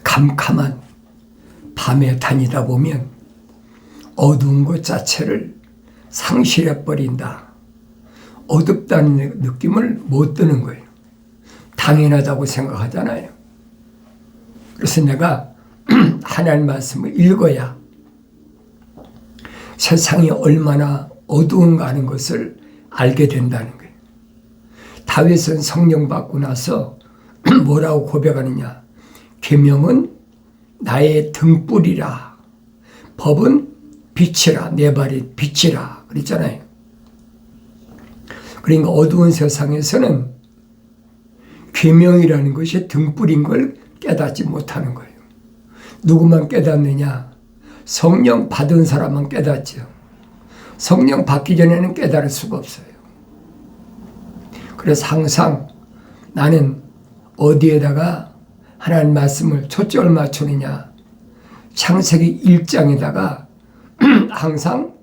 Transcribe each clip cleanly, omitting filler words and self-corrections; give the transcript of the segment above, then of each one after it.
캄캄한 밤에 다니다 보면 어두운 것 자체를 상실해버린다. 어둡다는 느낌을 못 드는 거예요. 당연하다고 생각하잖아요. 그래서 내가 하나님 말씀을 읽어야 세상이 얼마나 어두운가 하는 것을 알게 된다는 거예요. 다윗은 성령 받고 나서 뭐라고 고백하느냐. 계명은 나의 등불이라, 법은 빛이라, 내 발이 빛이라 그랬잖아요. 그러니까 어두운 세상에서는 계명이라는 것이 등불인 걸 깨닫지 못하는 거예요. 누구만 깨닫느냐? 성령 받은 사람만 깨닫죠. 성령 받기 전에는 깨달을 수가 없어요. 그래서 항상 나는 어디에다가 하나님 말씀을 초점을 맞추느냐. 창세기 1장에다가 항상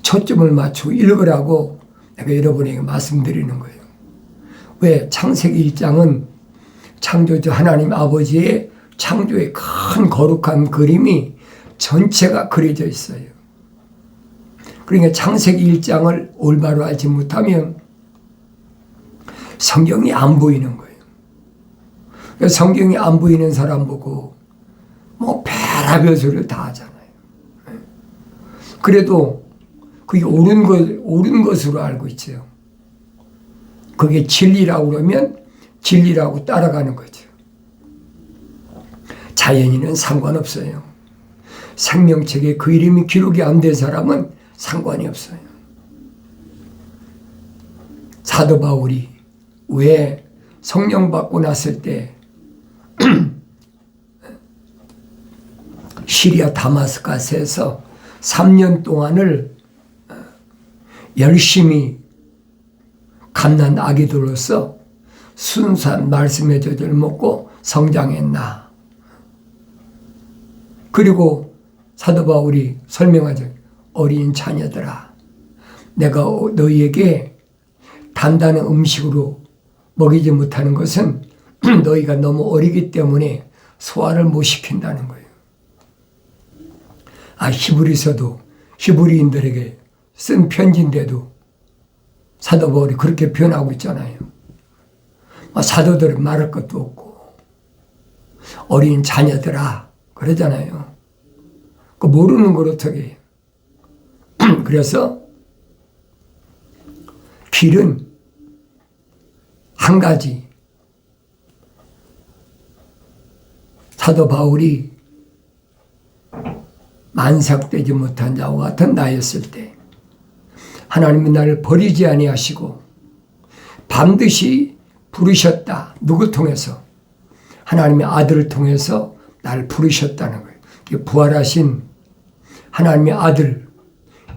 초점을 맞추고 읽으라고 내가 여러분에게 말씀드리는 거예요. 왜? 창세기 1장은 창조주 하나님 아버지의 창조의 큰 거룩한 그림이 전체가 그려져 있어요. 그러니까 창세기 1장을 올바로 알지 못하면 성경이 안 보이는 거예요. 그러니까 성경이 안 보이는 사람 보고 뭐 별의별 소리를 다 하잖아요. 그래도 그게 옳은 것으로 알고 있죠. 그게 진리라고 그러면 진리라고 따라가는 거죠. 자연인은 상관없어요. 생명책에 그 이름이 기록이 안 된 사람은 상관이 없어요. 사도 바울이 왜 성령 받고 났을 때 시리아 다마스커스에서 3년 동안을 열심히 갓난 아기들로서 순수한 말씀의 젖을 먹고 성장했나. 그리고 사도 바울이 설명하죠. 어린 자녀들아, 내가 너희에게 단단한 음식으로 먹이지 못하는 것은 너희가 너무 어리기 때문에 소화를 못 시킨다는 거예요. 히브리서도 히브리인들에게 쓴 편지인데도 사도 바울이 그렇게 표현하고 있잖아요. 사도들은 말할 것도 없고 어린 자녀들아 그러잖아요. 그 모르는 걸 어떻게 해요. 그래서 길은 한 가지. 사도 바울이 만삭되지 못한 자와 같은 나였을 때 하나님은 나를 버리지 아니하시고 반드시 부르셨다. 누굴 통해서? 하나님의 아들을 통해서 나를 부르셨다는 거예요. 부활하신 하나님의 아들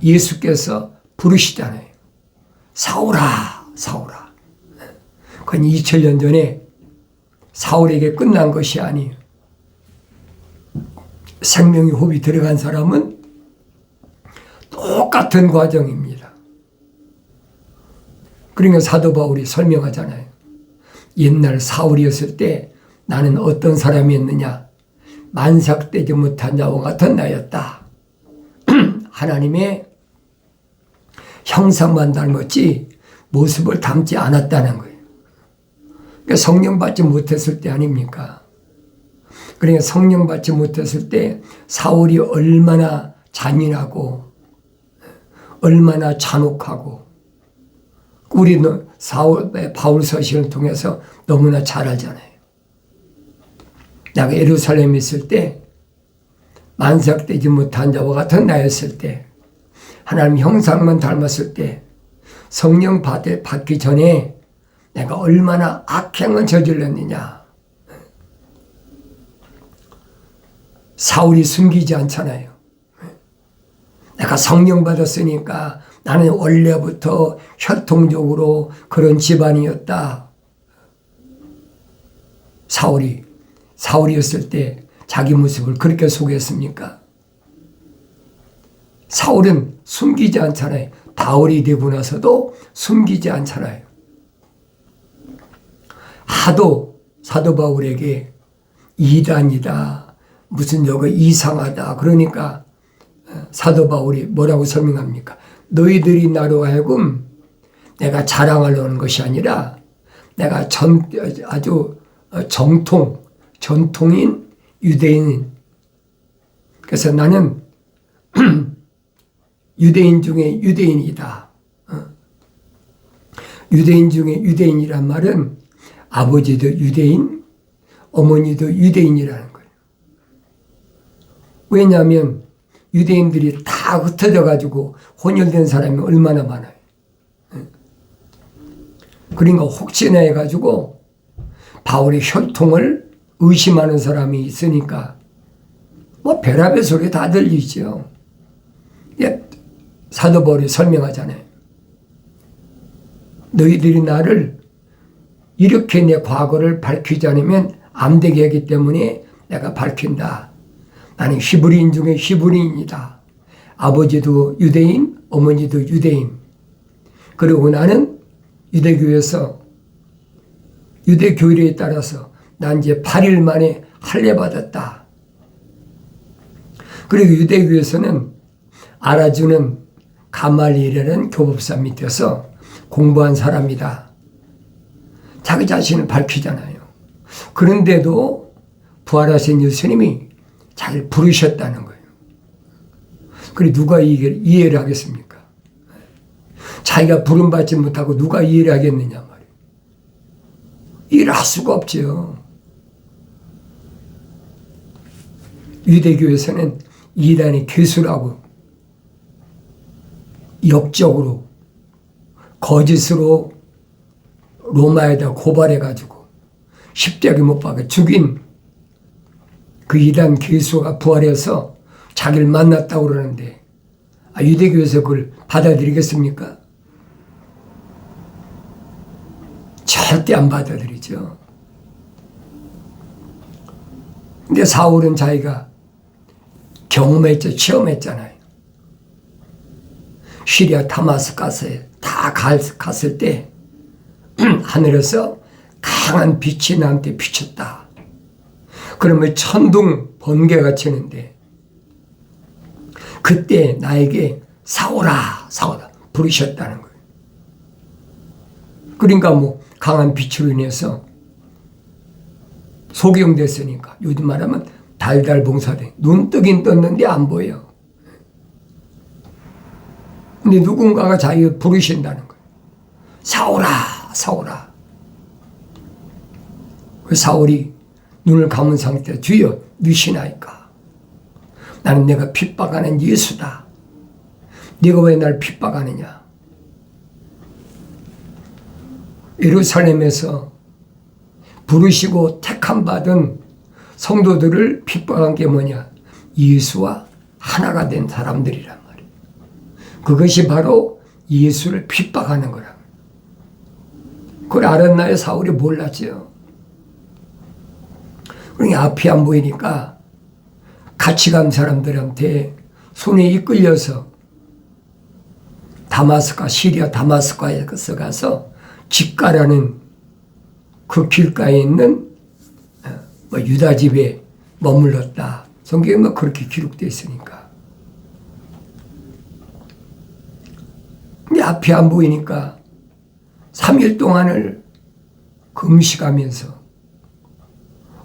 예수께서 부르시잖아요. 사울아, 사울아. 그건 2000년 전에 사울에게 끝난 것이 아니에요. 생명의 호흡이 들어간 사람은 똑같은 과정입니다. 그러니까 사도 바울이 설명하잖아요. 옛날 사울이었을 때 나는 어떤 사람이었느냐. 만삭되지 못한 자와 같은 나였다. 하나님의 형상만 닮았지 모습을 닮지 않았다는 거예요. 그러니까 성령 받지 못했을 때 아닙니까? 그러니까 성령 받지 못했을 때 사울이 얼마나 잔인하고 얼마나 잔혹하고 우리는 바울 서신을 통해서 너무나 잘 알잖아요. 내가 예루살렘에 있을 때 만삭되지 못한 자와 같은 나였을 때 하나님 형상만 닮았을 때 성령 받기 전에 내가 얼마나 악행을 저질렀느냐. 사울이 숨기지 않잖아요. 내가 성령 받았으니까 나는 원래부터 혈통적으로 그런 집안이었다. 사울이었을 때 자기 모습을 그렇게 소개했습니까? 사울은 숨기지 않잖아요. 바울이 되고 나서도 숨기지 않잖아요. 하도 사도 바울에게 이단이다, 무슨 여거 이상하다. 그러니까 사도 바울이 뭐라고 설명합니까? 너희들이 나로 하여금 내가 자랑하려는 것이 아니라 내가 아주 전통인 유대인. 그래서 나는 유대인 중에 유대인이다. 유대인 중에 유대인이란 말은 아버지도 유대인, 어머니도 유대인이라는 거예요. 왜냐하면 유대인들이 다 흩어져 가지고 혼혈된 사람이 얼마나 많아요. 그러니까 혹시나 해가지고 바울의 혈통을 의심하는 사람이 있으니까 뭐 별의별 소리 다 들리죠. 사도 바울이 설명하잖아요. 너희들이 나를 이렇게 내 과거를 밝히지 않으면 안 되게 하기 때문에 내가 밝힌다. 나는 히브리인 중에 히브리인이다. 아버지도 유대인, 어머니도 유대인. 그리고 나는 유대교회에서 유대교리에 따라서 난 이제 8일 만에 할례 받았다. 그리고 유대교회에서는 알아주는 가말리엘이라는 교법사 밑에서 공부한 사람이다. 자기 자신을 밝히잖아요. 그런데도 부활하신 예수님이 잘 부르셨다는 거예요. 그래 누가 이해를 하겠습니까? 자기가 부름받지 못하고 누가 이해를 하겠느냐 말이에요. 이해를 할 수가 없죠. 유대교에서는 이단의 괴수라고 역적으로 거짓으로 로마에다 고발해가지고 십자가에 못 박아 죽인 그 이단 괴수가 부활해서 자기를 만났다고 그러는데 유대교에서 그걸 받아들이겠습니까? 절대 안 받아들이죠. 근데 사울은 자기가 경험했죠. 체험했잖아요. 시리아 다마스커스에 다 갔을 때 하늘에서 강한 빛이 나한테 비쳤다. 그러면 천둥 번개가 치는데 그때 나에게 사오라 부르셨다는 거예요. 그러니까 뭐 강한 빛으로 인해서 소경됐으니까 요즘 말하면 달달 봉사돼. 눈 뜨긴 떴는데 안 보여. 근데 누군가가 자기를 부르신다는 거예요. 사오라. 그 사울이 눈을 감은 상태에 주여 누시나이까. 나는 내가 핍박하는 예수다. 네가 왜 날 핍박하느냐. 예루살렘에서 부르시고 택함 받은 성도들을 핍박한 게 뭐냐. 예수와 하나가 된 사람들이란 말이에요. 그것이 바로 예수를 핍박하는 거라. 그걸 알았나요? 사울이 몰랐죠. 그러니까 앞이 안 보이니까 같이 간 사람들한테 손에 이끌려서 시리아 다마스커에 가서 집가라는 그 길가에 있는 유다 집에 머물렀다. 성경에 뭐 그렇게 기록되어 있으니까. 근데 앞이 안 보이니까 3일 동안을 금식하면서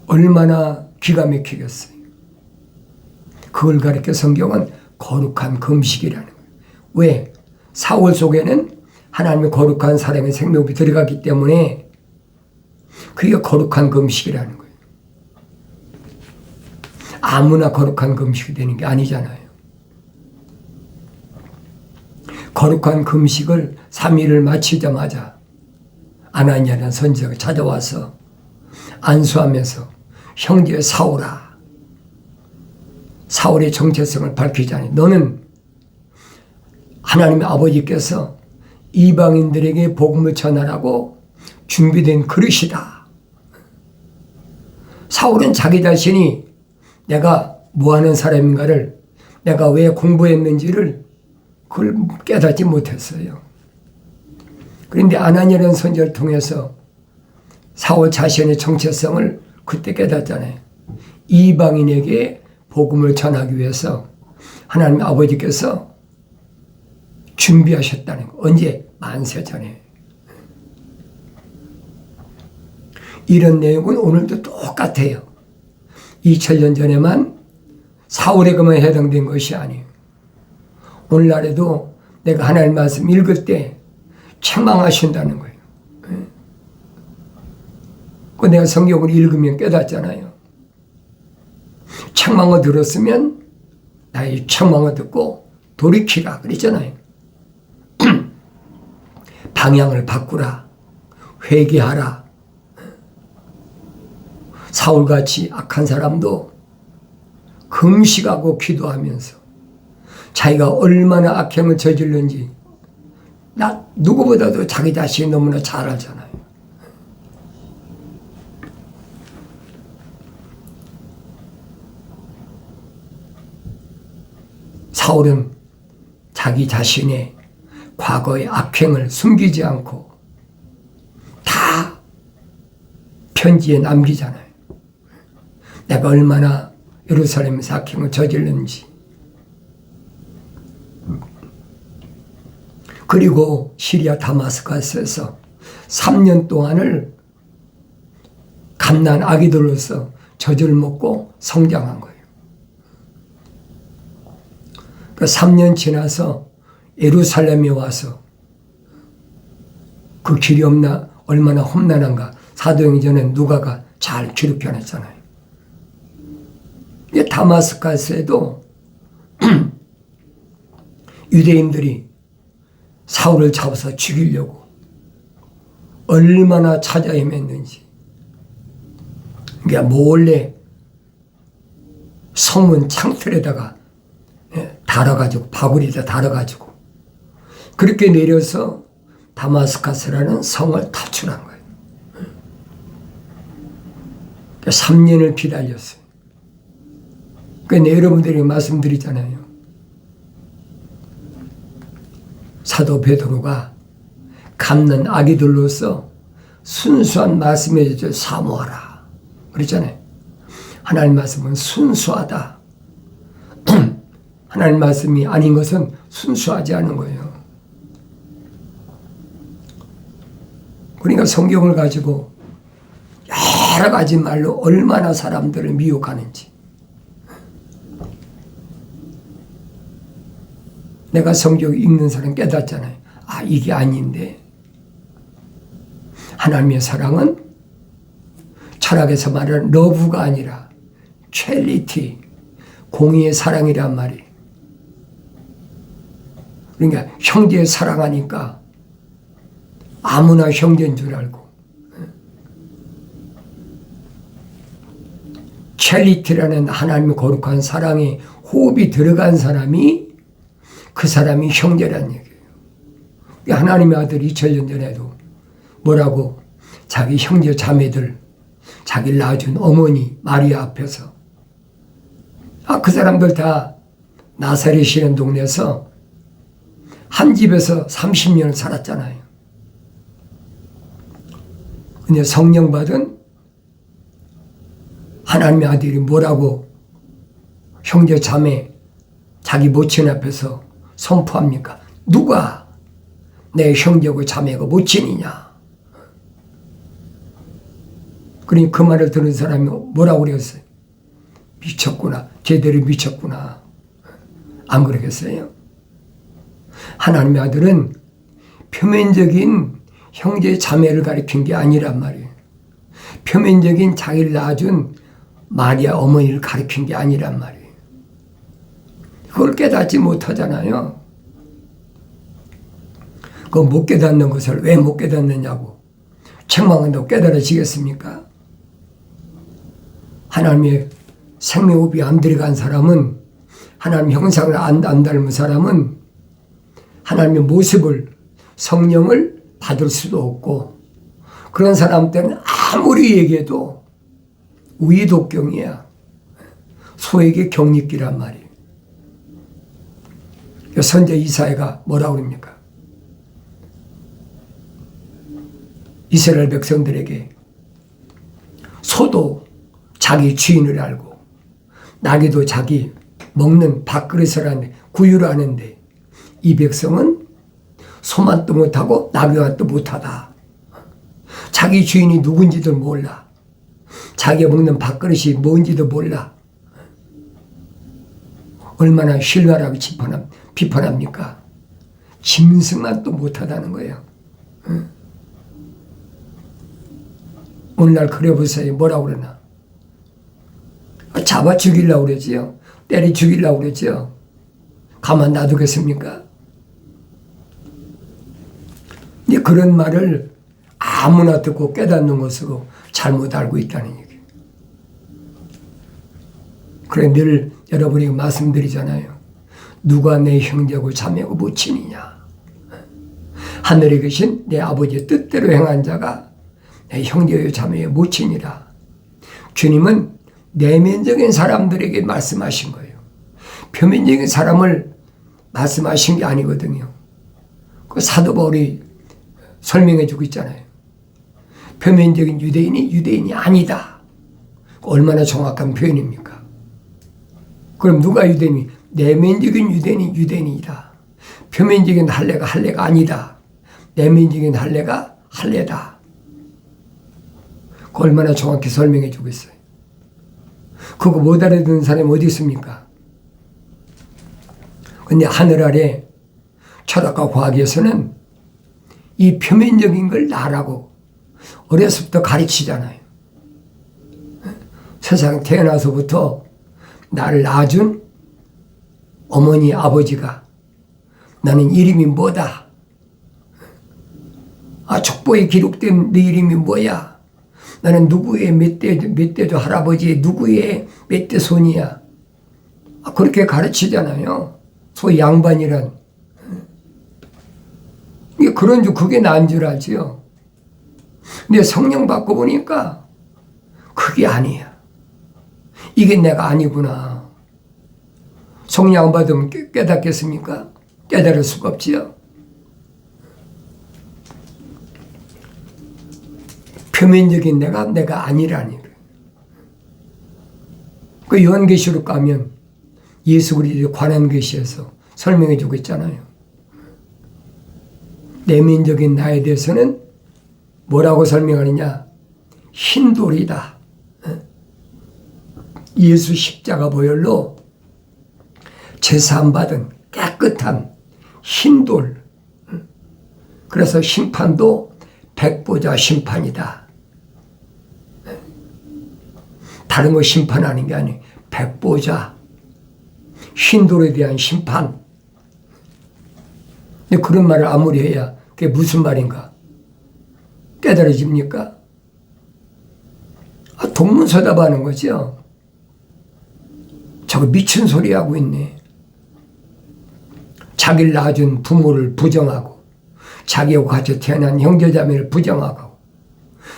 얼마나 기가 막히겠어요. 그걸 가리켜 성경은 거룩한 금식이라는 거예요. 왜? 사울 속에는 하나님의 거룩한 사람의 생명이 들어가기 때문에 그게 거룩한 금식이라는 거예요. 아무나 거룩한 금식이 되는 게 아니잖아요. 거룩한 금식을 3일을 마치자마자 아나니아라는 선지자가 찾아와서 안수하면서 형제 사울아, 사울의 정체성을 밝히자니 너는 하나님의 아버지께서 이방인들에게 복음을 전하라고 준비된 그릇이다. 사울은 자기 자신이 내가 뭐하는 사람인가를, 내가 왜 공부했는지를 그걸 깨닫지 못했어요. 그런데 아나니아라는 선지자를 통해서 사울 자신의 정체성을 그때 깨닫잖아요. 이방인에게 복음을 전하기 위해서 하나님 아버지께서 준비하셨다는 거. 언제? 만세 전에. 이런 내용은 오늘도 똑같아요. 2000년 전에만 사울에게만 해당된 것이 아니에요. 오늘날에도 내가 하나님 말씀 읽을 때 책망하신다는 거예요. 그 내가 성경을 읽으면 깨닫잖아요. 책망을 들었으면 나의 책망을 듣고 돌이키라 그랬잖아요. 방향을 바꾸라. 회개하라. 사울같이 악한 사람도 금식하고 기도하면서 자기가 얼마나 악행을 저질렀는지 누구보다도 자기 자신이 너무나 잘 알잖아요. 사울은 자기 자신의 과거의 악행을 숨기지 않고 다 편지에 남기잖아요. 내가 얼마나 예루살렘에서 악행을 저질렀는지. 그리고 시리아 다마스커스에서 3년 동안을 갓난 아기들로서 젖을 먹고 성장한 거예요. 그 3년 지나서 예루살렘에 와서 그 길이 얼마나 험난한가. 사도행전에 누가가 잘 기록해놨잖아요. 다마스커스에도 유대인들이 사울을 잡아서 죽이려고 얼마나 찾아 헤맸는지. 그러니까 몰래 성문 창틀에다가 달아가지고, 바구리에다 달아가지고 그렇게 내려서 다마스커스라는 성을 탈출한 거예요. 3년을 기다렸어요. 그러니까 여러분들이 말씀드리잖아요. 사도 베드로가 갚는 아기들로서 순수한 말씀의 젖을 사모하라 그랬잖아요. 하나님 말씀은 순수하다. 하나님 말씀이 아닌 것은 순수하지 않은 거예요. 그러니까 성경을 가지고 여러 가지 말로 얼마나 사람들을 미혹하는지. 내가 성경 읽는 사람 깨닫잖아요. 아, 이게 아닌데. 하나님의 사랑은 철학에서 말하는 러브가 아니라 첼리티, 공의의 사랑이란 말이에요. 그러니까 형제 사랑하니까 아무나 형제인 줄 알고. 첼리티라는 하나님의 거룩한 사랑에 호흡이 들어간 사람이 그 사람이 형제란 얘기예요. 하나님의 아들 2000년 전에도 뭐라고 자기 형제 자매들, 자기를 낳아준 어머니 마리아 앞에서 그 사람들 다 나사렛이라는 동네에서 한 집에서 30년을 살았잖아요. 근데 성령 받은 하나님의 아들이 뭐라고 형제 자매 자기 모친 앞에서 선포합니까? 누가 내 형제고 자매고 모친이냐? 그러니 그 말을 들은 사람이 뭐라고 그랬어요? 미쳤구나. 제대로 미쳤구나. 안 그러겠어요? 하나님의 아들은 표면적인 형제 자매를 가리킨 게 아니란 말이에요. 표면적인 자기를 낳아준 마리아 어머니를 가리킨 게 아니란 말이에요. 그걸 깨닫지 못하잖아요. 그 못 깨닫는 것을 왜 못 깨닫느냐고 책망한다고 깨달아지겠습니까? 하나님의 생명호흡이 안 들어간 사람은, 하나님 형상을 안 닮은 사람은 하나님의 모습을, 성령을 받을 수도 없고, 그런 사람 때는 아무리 얘기해도 우의독경이야. 소에게 경립기란 말이에요. 선제 이사야가 뭐라고 합니까? 이스라엘 백성들에게 소도 자기 주인을 알고 나귀도 자기 먹는 밥그릇을 하는데 구유를 하는데 이 백성은 소만도 못하고 나귀만도 못하다. 자기 주인이 누군지도 몰라. 자기가 먹는 밥그릇이 뭔지도 몰라. 얼마나 신랄하게 비판합니까? 짐승만 또 못하다는 거예요. 오늘날 그래 보세요. 뭐라고 그러나? 잡아 죽이려고 그러지요. 때려 죽이려고 그러지요. 가만 놔두겠습니까? 근데 그런 말을 아무나 듣고 깨닫는 것으로 잘못 알고 있다는 얘기예요. 그래 늘 여러분이 말씀드리잖아요. 누가 내 형제고 자매고 모친이냐. 하늘에 계신 내 아버지의 뜻대로 행한 자가 내 형제요 자매요 모친이라. 주님은 내면적인 사람들에게 말씀하신 거예요. 표면적인 사람을 말씀하신 게 아니거든요. 그 사도 바울이 설명해 주고 있잖아요. 표면적인 유대인이 유대인이 아니다. 얼마나 정확한 표현입니까? 그럼 누가 유대인이? 내면적인 유대인이 유대인이다. 표면적인 할례가 할례가 아니다. 내면적인 할례가 할례다. 얼마나 정확히 설명해 주고 있어요. 그거 못 알아듣는 사람이 어디 있습니까? 근데 하늘 아래 철학과 과학에서는 이 표면적인 걸 나라고 어려서부터 가르치잖아요. 세상 태어나서부터 나를 낳아준 어머니 아버지가 나는 이름이 뭐다. 족보에 기록된 네 이름이 뭐야. 나는 누구의 몇 대도 할아버지의 누구의 몇 대 손이야. 그렇게 가르치잖아요. 소위 양반이란. 그런 줄 그게 난 줄 알지요. 근데 성령 받고 보니까 그게 아니야. 이게 내가 아니구나. 성령 안 받으면 깨닫겠습니까? 깨달을 수가 없지요. 표면적인 내가 아니라니. 그 요한계시록 가면 예수 그리스도에 관한 계시에서 설명해 주고 있잖아요. 내면적인 나에 대해서는 뭐라고 설명하느냐? 흰 돌이다. 예수 십자가 보혈로 제사함받은 깨끗한 흰 돌. 그래서 심판도 백보자 심판이다. 다른 거 심판하는 게 아니에요. 백보자 흰 돌에 대한 심판. 근데 그런 말을 아무리 해야 그게 무슨 말인가? 깨달아집니까? 동문서답하는 거죠. 저거 미친 소리 하고 있네. 자기를 낳아준 부모를 부정하고 자기하고 같이 태어난 형제자매를 부정하고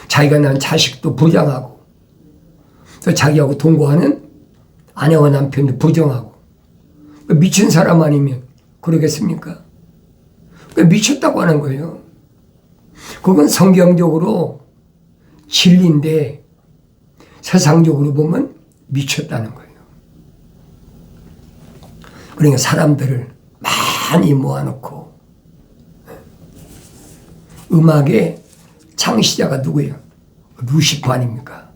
자기가 낳은 자식도 부정하고 또 자기하고 동거하는 아내와 남편도 부정하고 미친 사람 아니면 그러겠습니까? 미쳤다고 하는 거예요. 그건 성경적으로 진리인데 세상적으로 보면 미쳤다는 거예요. 그러니까 사람들을 많이 모아놓고 음악의 창시자가 누구예요? 루시퍼 아닙니까?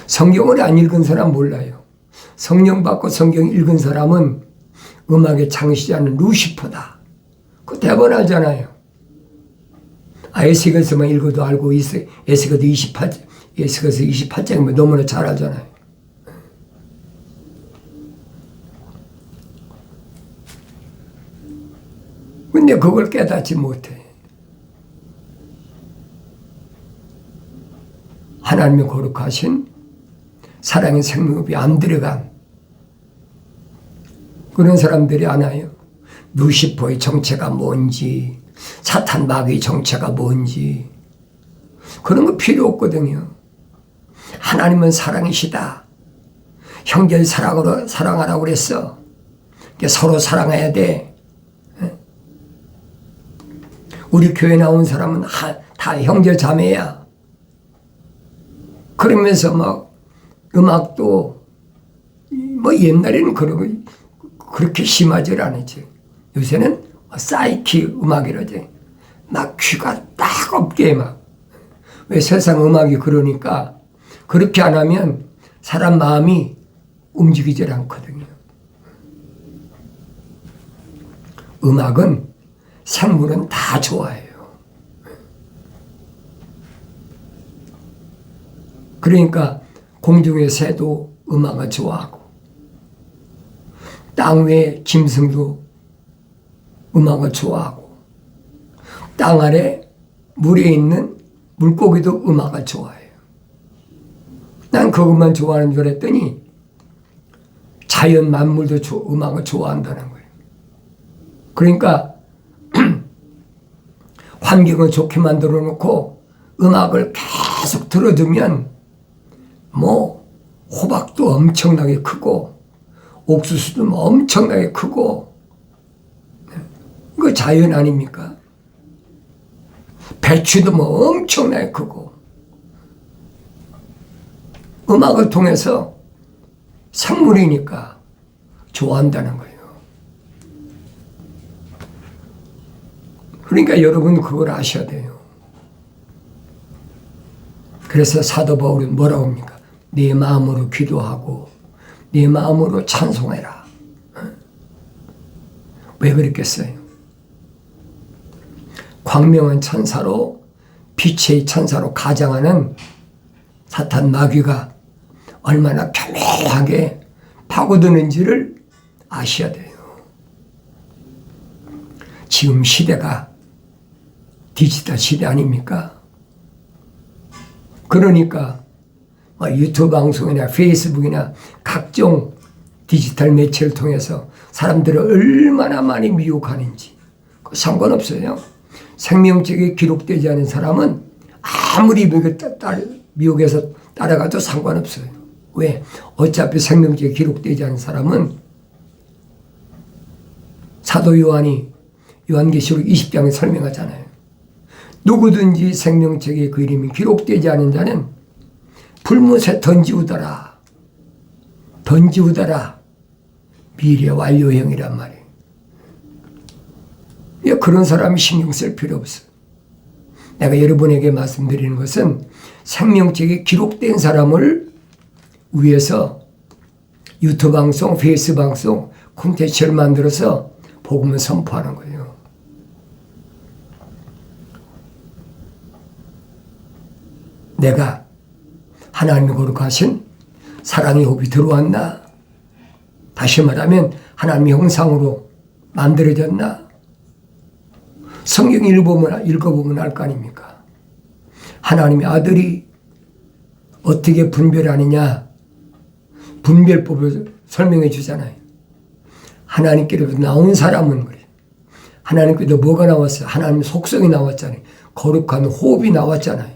성경을 안 읽은 사람 몰라요. 성령 받고 성경 읽은 사람은 음악의 창시자는 루시퍼다. 그거 대번 알잖아요. 에스겔서만 읽어도 알고 있어요. 에스겔서 28장이면 너무나 잘 알잖아요. 근데 그걸 깨닫지 못해. 하나님의 거룩하신 사랑의 생명업이 안 들어간 그런 사람들이 많아요. 루시퍼의 정체가 뭔지, 사탄 마귀의 정체가 뭔지 그런 거 필요 없거든요. 하나님은 사랑이시다. 형제를 사랑하라고 그랬어. 서로 사랑해야 돼. 우리 교회 나온 사람은 다 형제 자매야. 그러면서 막 음악도 뭐 옛날에는 그렇게 심하지 않았지. 요새는 사이키 음악이라지. 막 귀가 딱 없게 막. 왜 세상 음악이 그러니까 그렇게 안 하면 사람 마음이 움직이질 않거든요. 음악은 생물은 다 좋아해요. 그러니까 공중의 새도 음악을 좋아하고 땅 위의 짐승도 음악을 좋아하고 땅 아래 물에 있는 물고기도 음악을 좋아해요. 난 그것만 좋아하는 줄 알았더니 자연 만물도 음악을 좋아한다는 거예요. 그러니까 환경을 좋게 만들어 놓고 음악을 계속 들어주면 뭐 호박도 엄청나게 크고 옥수수도 뭐 엄청나게 크고 이거 자연 아닙니까? 배추도 뭐 엄청나게 크고 음악을 통해서 생물이니까 좋아한다는 거예요. 그러니까 여러분 그걸 아셔야 돼요. 그래서 사도 바울은 뭐라고 합니까? 네 마음으로 기도하고 네 마음으로 찬송해라. 왜 그랬겠어요? 광명한 천사로 빛의 천사로 가장하는 사탄 마귀가 얼마나 교묘하게 파고드는지를 아셔야 돼요. 지금 시대가 디지털 시대 아닙니까? 그러니까 유튜브 방송이나 페이스북이나 각종 디지털 매체를 통해서 사람들을 얼마나 많이 미혹하는지 상관없어요. 생명책에 기록되지 않은 사람은 아무리 미혹해서 따라가도 상관없어요. 왜? 어차피 생명책에 기록되지 않은 사람은 사도 요한이 요한계시록 20장에 설명하잖아요. 누구든지 생명책에 그 이름이 기록되지 않은 자는 불못에 던지우더라. 던지우더라. 미래 완료형이란 말이에요. 그런 사람이 신경 쓸 필요 없어. 내가 여러분에게 말씀드리는 것은 생명책에 기록된 사람을 위해서 유튜브 방송, 페이스 방송, 콘텐츠를 만들어서 복음을 선포하는 거예요. 내가 하나님의 거룩하신 사랑의 호흡이 들어왔나? 다시 말하면 하나님의 형상으로 만들어졌나? 성경 읽어보면 알 거 아닙니까? 하나님의 아들이 어떻게 분별하느냐? 분별법을 설명해 주잖아요. 하나님께로부터 나온 사람은 그래요. 하나님께도 뭐가 나왔어요? 하나님의 속성이 나왔잖아요. 거룩한 호흡이 나왔잖아요.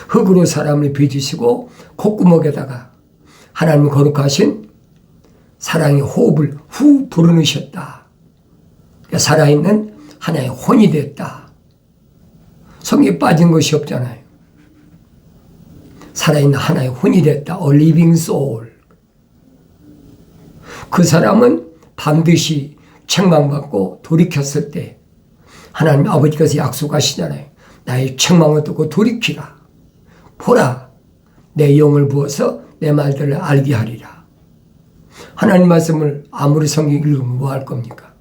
흙으로 사람을 빚으시고 콧구멍에다가 하나님 거룩하신 사랑의 호흡을 후 불어넣으셨다. 살아있는 하나의 혼이 됐다. 성에 빠진 것이 없잖아요. 살아있는 하나의 혼이 됐다. A living soul. 그 사람은 반드시 책망받고 돌이켰을 때 하나님 아버지께서 약속하시잖아요. 나의 책망을 듣고 돌이키라. 보라, 내 영을 부어서 내 말들을 알게 하리라. 하나님 말씀을 아무리 성경 읽으면 뭐 할 겁니까?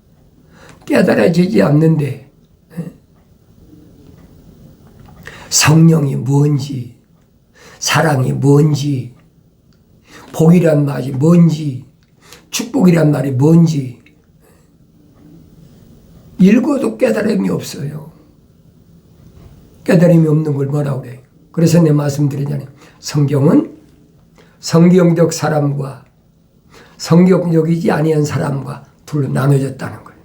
깨달아지지 않는데 성령이 뭔지, 사랑이 뭔지, 복이란 말이 뭔지, 축복이란 말이 뭔지 읽어도 깨달음이 없어요. 깨달음이 없는 걸 뭐라고 그래요? 그래서 내 말씀드리잖아요. 성경은 성경적 사람과 성경적이지 아니한 사람과 둘로 나눠졌다는 거예요.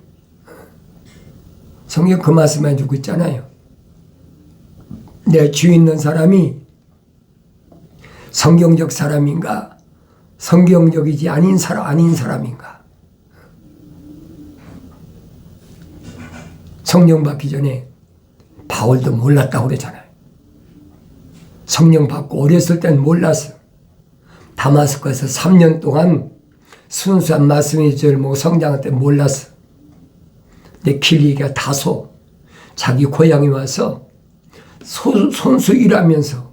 성경 그 말씀 해주고 있잖아요. 내 주위 있는 사람이 성경적 사람인가 성경적이지 아닌 사람인가. 성령 받기 전에 바울도 몰랐다고 그러잖아요. 성령 받고 어렸을 땐 몰랐어. 다마스커에서 3년 동안 순수한 말씀의 줄 뭐 성장할 때 몰랐어. 근데 길리기가 다소 자기 고향에 와서 손수 일하면서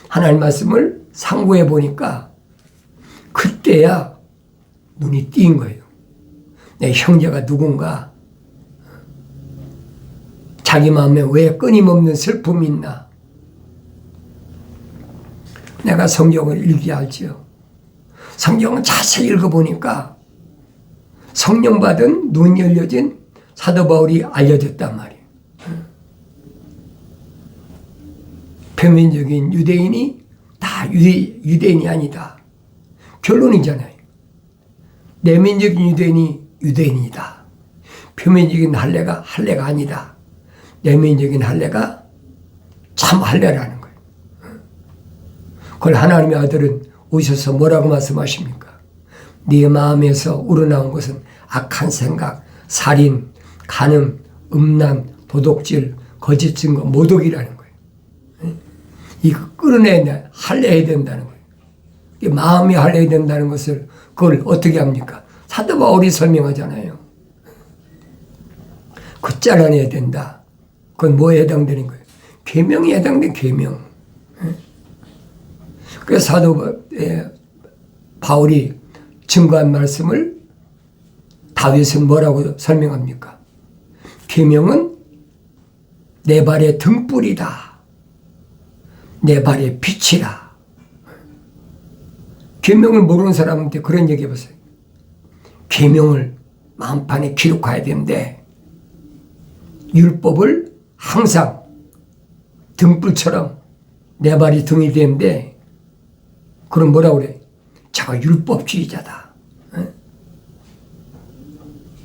하나님 말씀을 상고해 보니까 그때야 눈이 띈 거예요. 내 형제가 누군가, 자기 마음에 왜 끊임없는 슬픔이 있나. 내가 성경을 읽기할지요. 성경을 자세히 읽어보니까 성령 받은 눈 열려진 사도 바울이 알려졌단 말이에요. 표면적인 유대인이 다 유대인이 아니다. 결론이잖아요. 내면적인 유대인이 유대인이다. 표면적인 할례가 할례가 아니다. 내면적인 할례가 참 할례라는 거예요. 그걸 하나님의 아들은 오셔서 뭐라고 말씀하십니까? 네 마음에서 우러나온 것은 악한 생각, 살인, 간음, 음란, 도둑질, 거짓 증거, 모독이라는 거예요. 이거 끌어내야 할례해야 된다는 거예요. 마음이 할례해야 된다는 것을 그걸 어떻게 합니까? 사도 바울이 설명하잖아요. 그 잘라내야 된다. 그건 뭐에 해당되는 거예요? 계명에 해당된 계명. 그래서 사도 바울이 증거한 말씀을 다윗은 뭐라고 설명합니까? 계명은 내 발의 등불이다. 내 발의 빛이라. 계명을 모르는 사람한테 그런 얘기 해보세요. 계명을 마음판에 기록해야 되는데 율법을 항상 등불처럼 내 발이 등이 되는데 그럼 뭐라고 그래? 저가 율법주의자다.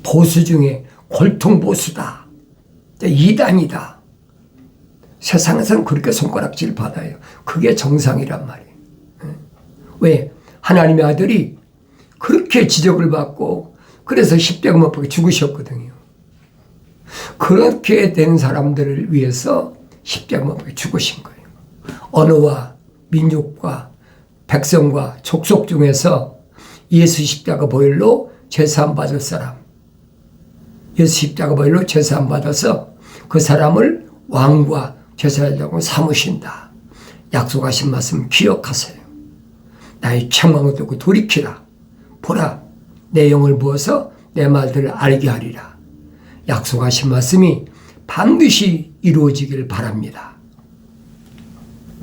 보수 중에 골통보수다. 이단이다. 세상에서는 그렇게 손가락질 받아요. 그게 정상이란 말이에요. 왜? 하나님의 아들이 그렇게 지적을 받고 그래서 십자가 못 박혀 죽으셨거든요. 그렇게 된 사람들을 위해서 십자가 못 박혀 죽으신 거예요. 언어와 민족과 백성과 족속 중에서 예수 십자가 보혈로 제사함 받을 사람, 예수 십자가 보혈로 제사함 받아서 그 사람을 왕과 제사장으로 삼으신다. 약속하신 말씀 기억하세요. 나의 책망을 듣고 돌이키라. 보라, 내 영을 부어서 내 말들을 알게 하리라. 약속하신 말씀이 반드시 이루어지길 바랍니다.